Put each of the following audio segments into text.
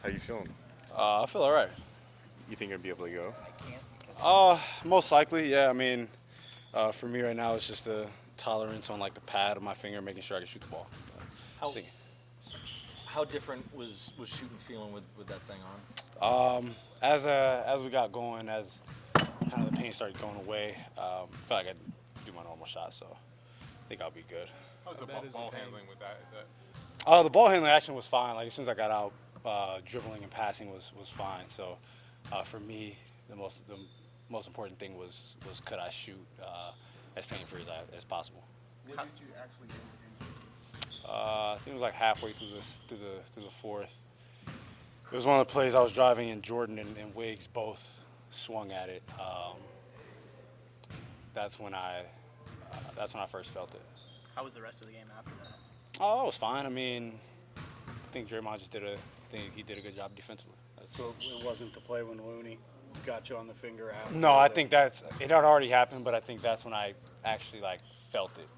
How you feeling? I feel all right. You think you're gonna be able to go? Most likely, yeah. I mean, for me right now, it's just a tolerance on like the pad of my finger, making sure I can shoot the ball. How, I think- how different was shooting feeling with that thing on? as we got going, as kind of the pain started going away, I felt like I could do my normal shot, so I think I'll be good. How's the ball handling with that? Is that The ball handling action was fine. Like as soon as I got out, dribbling and passing was fine. So for me, the most important thing was could I shoot as pain-free as possible. When did you actually get injured? I think it was like halfway through the fourth. It was one of the plays I was driving, and Jordan and Wiggs both swung at it. That's when I first felt it. How was the rest of the game after that? Oh, it was fine. I mean, I think Draymond just did a good job defensively. So it wasn't the play when Looney got you on the finger after? No, I think it had already happened, but I think that's when I actually like felt it.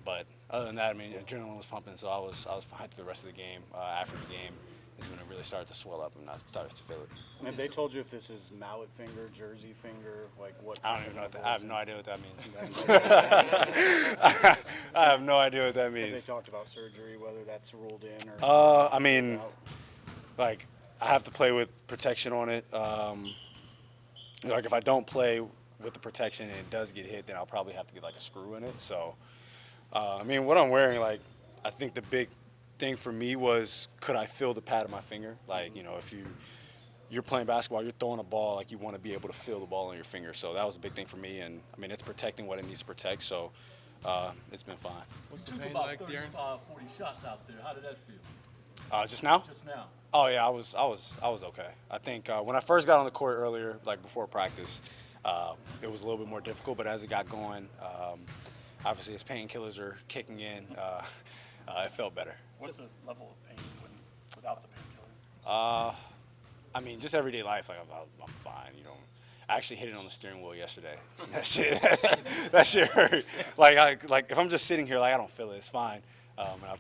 But other than that, I mean, adrenaline was pumping, so I was fine through the rest of the game. After the game is when it really started to swell up and I started to feel it. Have they told you if this is mallet finger, jersey finger, like what? I don't even know what that. I have no idea what that means. I have no idea what that Have means. they talked about surgery, whether that's ruled in or? I mean, like I have to play with protection on it. Like if I don't play with the protection and it does get hit, then I'll probably have to get like a screw in it. So, I mean, what I'm wearing, like, I think the big thing for me was could I feel the pad of my finger? Like, you know, if you're playing basketball, you're throwing a ball, like you want to be able to feel the ball on your finger. So that was a big thing for me, and I mean, it's protecting what it needs to protect. So it's been fine. What's the pain like, De'Aaron? 40 shots out there. How did that feel? Just now? Just now. Oh yeah, I was okay. I think when I first got on the court earlier, like before practice, it was a little bit more difficult. But as it got going, obviously as painkillers are kicking in, it felt better. What's the level of pain without the painkiller? I mean, just everyday life, like I'm fine. You know, I actually hit it on the steering wheel yesterday. That shit hurt. Like if I'm just sitting here, like I don't feel it. It's fine. And I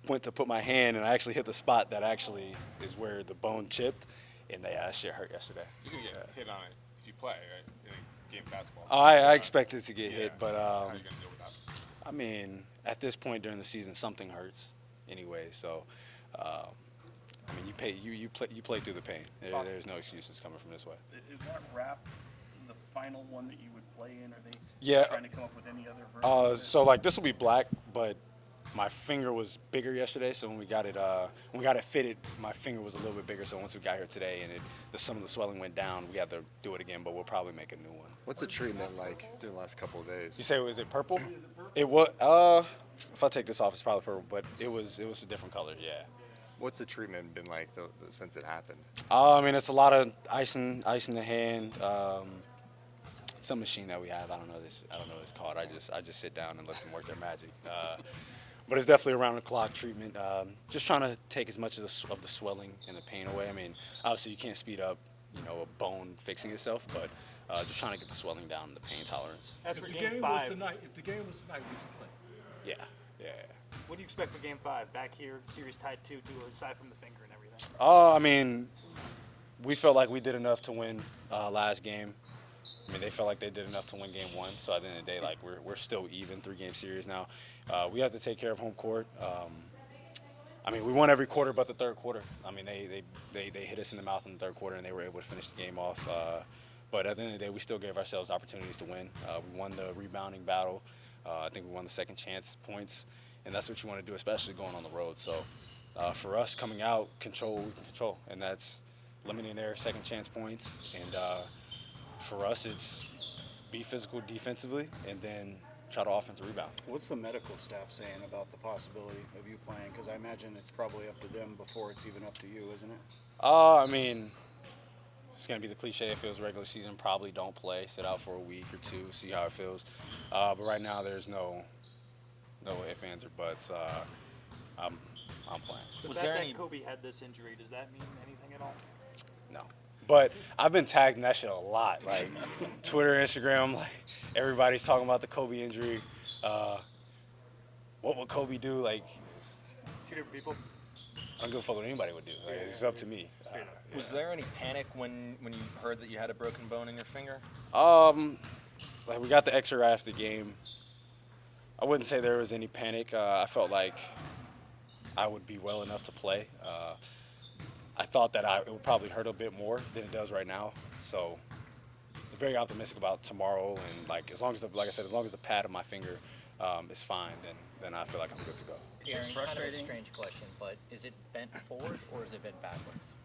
went to put my hand, and I actually hit the spot that actually is where the bone chipped, and that shit hurt yesterday. you can get hit on it if you play, right? In a game of basketball. I expected to get hit, but how are you gonna deal with that? I mean, at this point during the season, something hurts anyway. So, I mean, you play through the pain. There's no excuses coming from this way. Is that wrap the final one that you would play in? Are they Yeah. trying to come up with any other version? So like this will be black, but my finger was bigger yesterday. So when we got it fitted, my finger was a little bit bigger. So once we got here today and some of the swelling went down, we had to do it again. But we'll probably make a new one. What's the treatment like during the last couple of days? You say was it purple? It was. If I take this off, it's probably purple, but it was a different color. Yeah. What's the treatment been like since it happened? I mean, it's a lot of ice in the hand. It's some machine that we have. I don't know what it's called. I just sit down and let them work their magic. But it's definitely around the clock treatment. Just trying to take as much of the swelling and the pain away. I mean, obviously you can't speed up, a bone fixing itself, but just trying to get the swelling down and the pain tolerance. As If for the game game 5, was tonight, would you play? Yeah. what do you expect for game 5? Back here, series tied 2-2, aside from the finger and everything. I mean, we felt like we did enough to win last game. I mean, they felt like they did enough to win game 1. So at the end of the day, like we're still even 3-game series now. We have to take care of home court. I mean, we won every quarter but the third quarter. I mean, they hit us in the mouth in the third quarter and they were able to finish the game off. But at the end of the day, we still gave ourselves opportunities to win. We won the rebounding battle. I think we won the second chance points, and that's what you want to do, especially going on the road. So for us, coming out, control, and that's limiting their second chance points. And for us, it's be physical defensively and then try to offensive rebound. What's the medical staff saying about the possibility of you playing? Because I imagine it's probably up to them before it's even up to you, isn't it? I mean, it's going to be the cliche. It feels regular season. Probably don't play. Sit out for a week or two. See how it feels. But right now, there's no ifs, ands, or buts. I'm playing. The fact that Kobe had this injury, does that mean anything at all? No. But I've been tagged in that shit a lot. Like Twitter, Instagram, like everybody's talking about the Kobe injury. What would Kobe do? Like, Two different people? I don't give a fuck what anybody would do. Like, it's up to me. Was there any panic when you heard that you had a broken bone in your finger? Like we got the X-ray right after the game. I wouldn't say there was any panic. I felt like I would be well enough to play. I thought that it would probably hurt a bit more than it does right now. So I'm very optimistic about tomorrow, and like as long as the pad of my finger is fine, then I feel like I'm good to go. Aaron, kind of a strange question, but is it bent forward or is it bent backwards?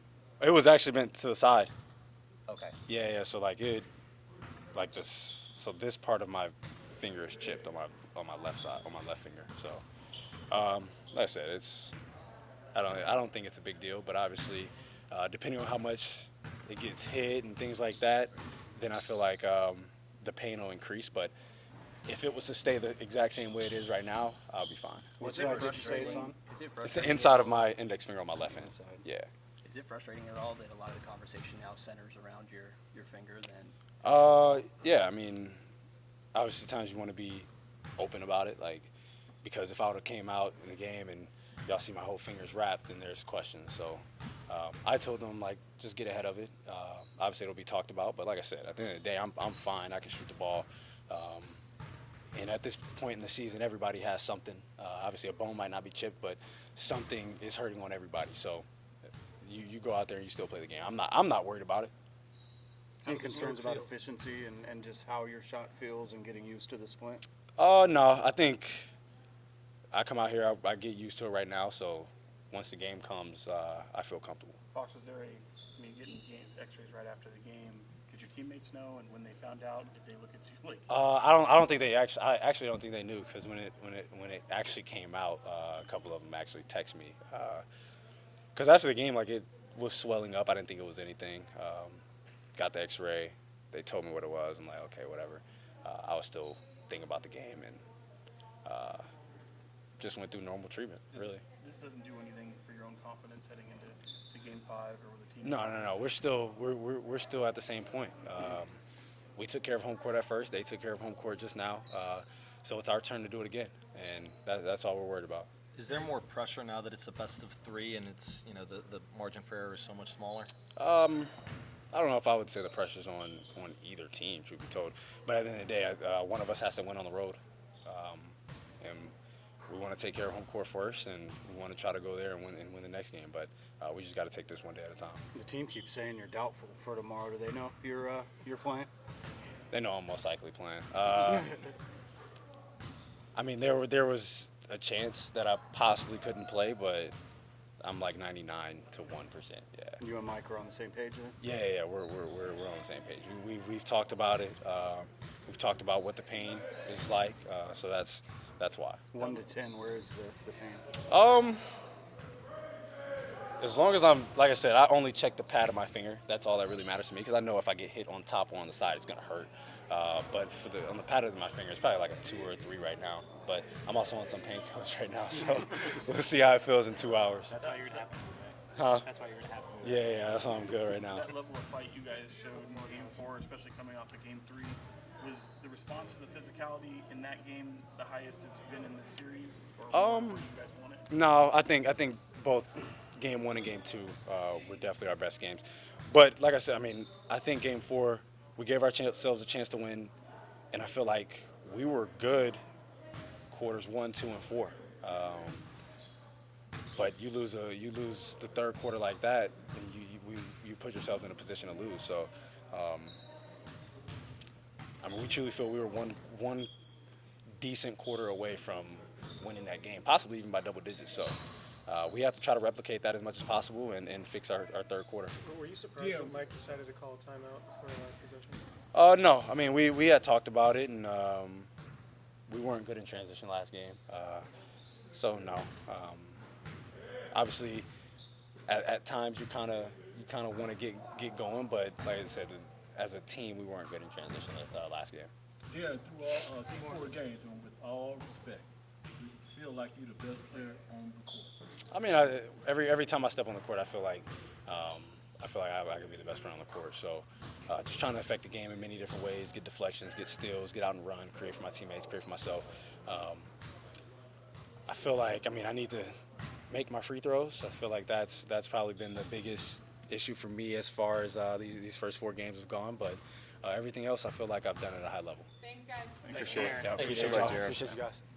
It was actually bent to the side. Okay. Yeah. So like this. So this part of my finger is chipped on my left side, on my left finger. So, like I said, I don't think it's a big deal, but obviously, depending on how much it gets hit and things like that, then I feel like the pain will increase. But if it was to stay the exact same way it is right now, I'll be fine. What side did you say it's on? Is it It's frustrating? the inside of my index finger on my left hand. Inside. Yeah. Is it frustrating at all that a lot of the conversation now centers around your finger then? Yeah, I mean, obviously times you want to be open about it, like, because if I would have came out in the game and y'all see my whole finger's wrapped, then there's questions. So I told them, like, just get ahead of it. Obviously it'll be talked about, but like I said, at the end of the day, I'm fine. I can shoot the ball. And at this point in the season, everybody has something. Obviously a bone might not be chipped, but something is hurting on everybody. So you go out there and you still play the game. I'm not worried about it. Any concerns about efficiency and just how your shot feels and getting used to the splint? No, I think I come out here, I get used to it right now, so once the game comes, I feel comfortable. Fox, was there getting X-rays right after the game? Did your teammates know, and when they found out, did they look at you like? I don't think they actually. I actually don't think they knew, because when it actually came out, a couple of them actually texted me. Because after the game, like, it was swelling up. I didn't think it was anything. Got the X-ray. They told me what it was. I'm like, okay, whatever. I was still thinking about the game, and just went through normal treatment, really. This doesn't do anything for your own confidence heading into Game 5 or with the team? No. We're still at the same point. We took care of home court at first. They took care of home court just now. So it's our turn to do it again, and that's all we're worried about. Is there more pressure now that it's a best of 3 and it's, the margin for error is so much smaller? I don't know if I would say the pressure's on either team, truth be told. But at the end of the day, one of us has to win on the road. And we want to take care of home court first, and we want to try to go there and win the next game. But we just got to take this one day at a time. The team keeps saying you're doubtful for tomorrow. Do they know you're playing? They know I'm most likely playing. I mean, there was a chance that I possibly couldn't play, but I'm like 99 to 1%. Yeah. You and Mike are on the same page then? Yeah. We're on the same page. We've talked about it. We've talked about what the pain is like. So that's why. 1 to 10, where is the pain? As long as like I said, I only check the pad of my finger. That's all that really matters to me, because I know if I get hit on top or on the side, it's gonna hurt. But on the pad of my finger, it's probably like a 2 or a 3 right now. But I'm also on some painkillers right now, so we'll see how it feels in 2 hours. That's why you're happy. Huh? That's why you're happy. Yeah, that's why I'm good right now. That level of fight you guys showed in Game 4, especially coming off the Game 3, was the response to the physicality in that game the highest it's been in this series? Or where you guys won it? No, I think both Game 1 and Game 2 were definitely our best games. But like I said, I mean, I think Game 4, we gave ourselves a chance to win, and I feel like we were good quarters 1, 2, and 4. But you lose the third quarter like that, and you put yourself in a position to lose. So, I mean, we truly feel we were one decent quarter away from winning that game, possibly even by double digits. So we have to try to replicate that as much as possible and fix our third quarter. Were you surprised that Mike decided to call a timeout for the last possession? No. I mean, we had talked about it, and we weren't good in transition last game. So no. Obviously, at times you kind of want to get going, but like I said, as a team, we weren't good in transition last game. Yeah, through 4 games, and with all respect, you feel like you're the best player on the court. I mean, every time I step on the court, I feel like I can be the best player on the court. So just trying to affect the game in many different ways, get deflections, get steals, get out and run, create for my teammates, create for myself. I feel like, I mean, I need to make my free throws. I feel like that's probably been the biggest issue for me as far as these first 4 games have gone. But everything else, I feel like I've done at a high level. Thanks, guys. Appreciate it. Yeah, Thank you appreciate so much, y'all. Aaron. Appreciate you guys.